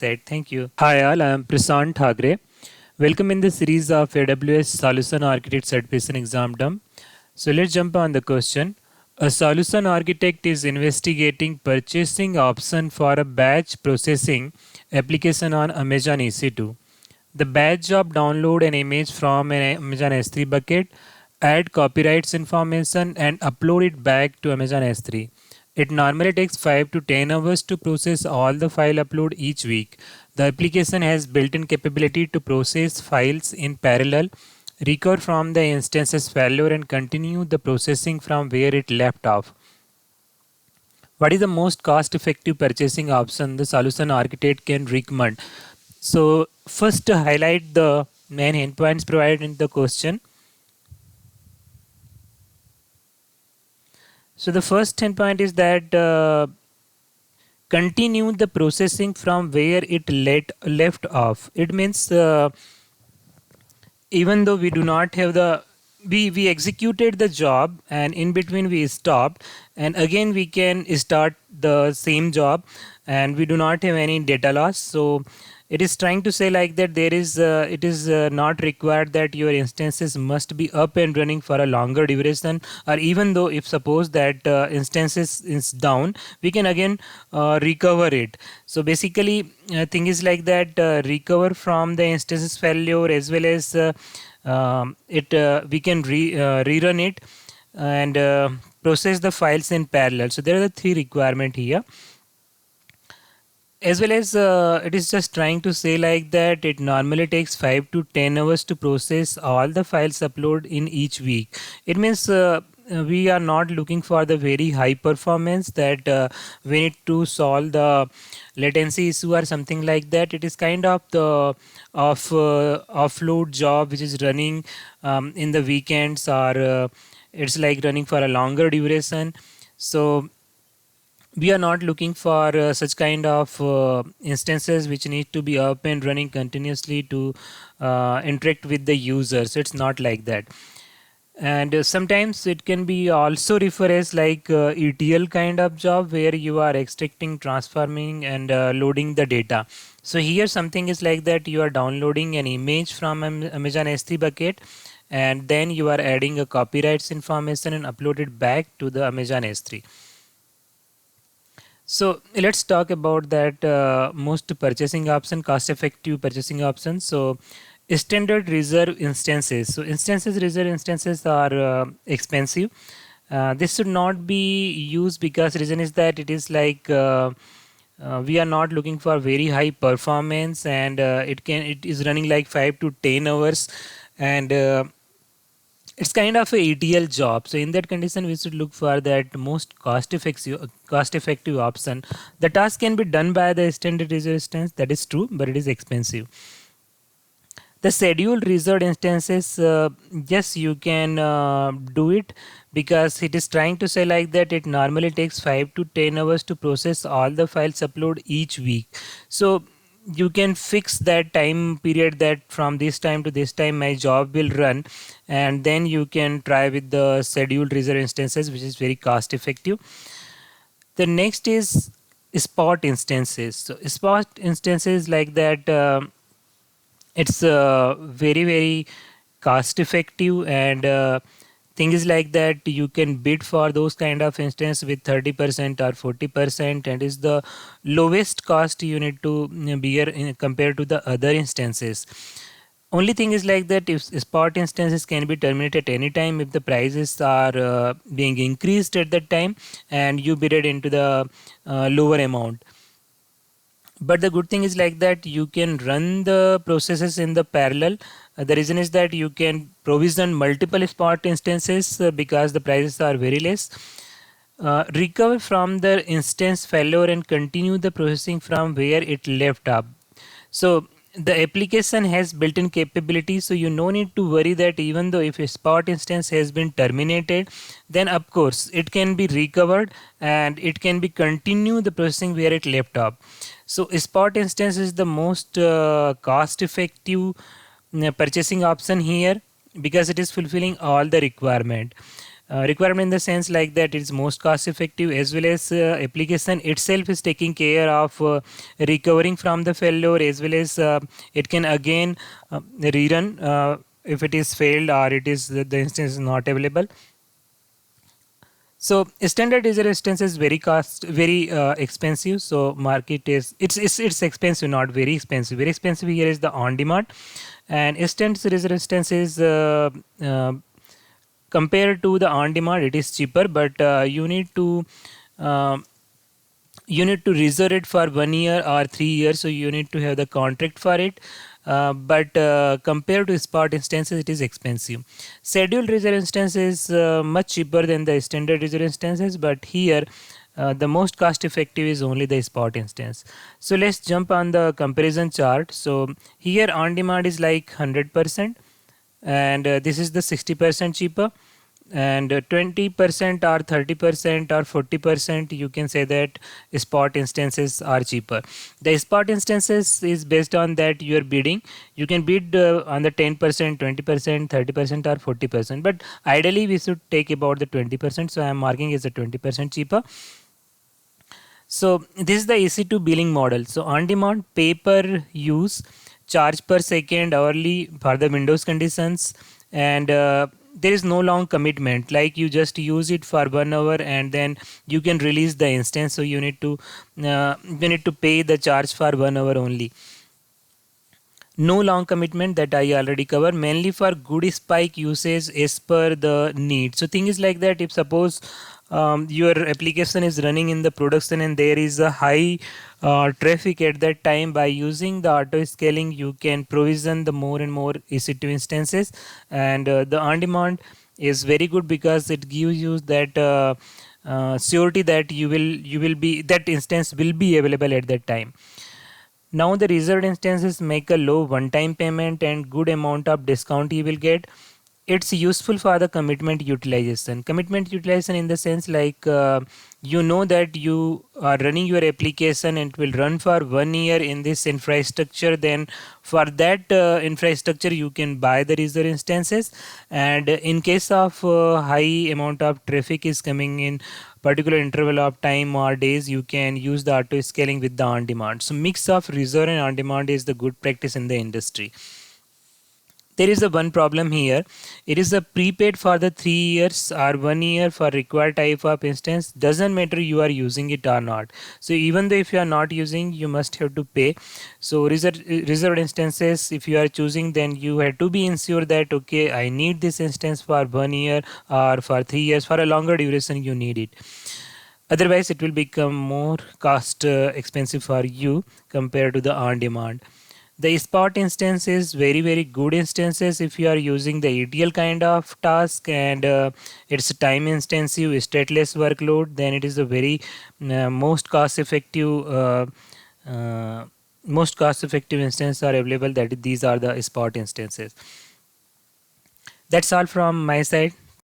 Said thank you. Hi all, I am Prasant Thagre. Welcome in the series of AWS Solution Architect Certification Exam Dump. So let's jump on the question. A solution architect is investigating purchasing option for a batch processing application on Amazon EC2. The batch job download an image from an Amazon S3 bucket, add copyrights information and upload it back to Amazon S3. It normally takes 5 to 10 hours to process all the file upload each week. The application has built-in capability to process files in parallel, recover from the instance's failure and continue the processing from where it left off. What is the most cost-effective purchasing option the solution architect can recommend? So first to highlight the main endpoints provided in the question. So the first endpoint is that continue the processing from where it left off. It means even though we do not have the we executed the job and in between we stopped and again we can start the same job and we do not have any data loss. So it is trying to say like that there is it is not required that your instances must be up and running for a longer duration, or even though if suppose that instances is down, we can again recover it. So basically thing is like that recover from the instances failure as well as we can rerun it and process the files in parallel. So there are the three requirement here, as well as it is just trying to say like that it normally takes 5 to 10 hours to process all the files upload in each week. It means we are not looking for the very high performance that we need to solve the latency issue or something like that. It is kind of the offload job which is running in the weekends, or it's like running for a longer duration. So we are not looking for such kind of instances which need to be up and running continuously to interact with the users. It's not like that. And sometimes it can be also referred as like ETL kind of job where you are extracting, transforming and loading the data. So here something is like that you are downloading an image from Amazon S3 bucket and then you are adding a copyrights information and upload it back to the Amazon S3. So let's talk about that most purchasing option, cost-effective purchasing options. So standard reserve instances. So reserve instances are expensive. This should not be used because reason is that it is like we are not looking for very high performance and it is running like 5 to 10 hours and it's kind of a ETL job. So in that condition, we should look for that most cost effective option. The task can be done by the standard reserved instance. That is true, but it is expensive. The scheduled reserved instances, yes, you can do it because it is trying to say like that it normally takes 5 to 10 hours to process all the files upload each week. So you can fix that time period that from this time to this time my job will run, and then you can try with the scheduled reserved instances, which is very cost effective. The next is spot instances. So spot instances like that it's very cost effective, and thing is like that you can bid for those kind of instance with 30% or 40%, and is the lowest cost you need to bear compared to the other instances. Only thing is like that if spot instances can be terminated any time if the prices are being increased at that time and you bid it into the lower amount. But the good thing is like that you can run the processes in the parallel. The reason is that you can provision multiple spot instances because the prices are very less. Recover from the instance failure and continue the processing from where it left up. So the application has built-in capability, so you no need to worry that even though if a spot instance has been terminated, then of course it can be recovered and it can be continue the processing where it left off. So spot instance is the most cost effective purchasing option here because it is fulfilling all the requirement. Requirement in the sense like that it's most cost effective, as well as application itself is taking care of recovering from the failure, as well as it can again rerun if it is failed or it is the instance is not available. So standard user instance is very expensive. So market is it's expensive, not very expensive. Very expensive here is the on demand, and standard user instance is compared to the on demand, it is cheaper, but uh, you need to reserve it for 1 year or 3 years, so you need to have the contract for it. But compared to spot instances, it is expensive. Scheduled reserve instance is much cheaper than the standard reserve instances, but here the most cost effective is only the spot instance. So let's jump on the comparison chart. So here on demand is like 100%, and this is the 60% cheaper, and 20% or 30% or 40% you can say that spot instances are cheaper. The spot instances is based on that you are bidding. You can bid on the 10%, 20%, 30% or 40%, but ideally we should take about the 20%, so I am marking as a 20% cheaper. So this is the EC2 billing model. So on demand, pay per use, charge per second, hourly for the Windows conditions, and there is no long commitment. Like you just use it for 1 hour and then you can release the instance. So you need to pay the charge for 1 hour only. No long commitment, that I already covered, mainly for good spike usage as per the need. So thing is like that, if suppose your application is running in the production and there is a high traffic at that time, by using the auto scaling you can provision the more and more EC2 instances, and the on demand is very good because it gives you that surety that you will be, that instance will be available at that time. Now the reserved instances make a low one-time payment and good amount of discount you will get. It's useful for the commitment utilization. Commitment utilization in the sense like you know that you are running your application and it will run for 1 year in this infrastructure. Then for that infrastructure you can buy the reserved instances, and in case of high amount of traffic is coming in particular interval of time or days, you can use the auto scaling with the on demand. So mix of reserve and on demand is the good practice in the industry. There is a one problem here. It is a prepaid for the 3 years or 1 year for required type of instance. Doesn't matter you are using it or not. So even though if you are not using, you must have to pay. So reserved instances, if you are choosing, then you have to be ensured that okay, I need this instance for 1 year or for 3 years, for a longer duration you need it. Otherwise, it will become more cost expensive for you compared to the on demand. The spot instance is very good instances if you are using the ETL kind of task, and it's time intensive stateless workload. Then it is a very most cost effective instance are available. That these are the spot instances. That's all from my side.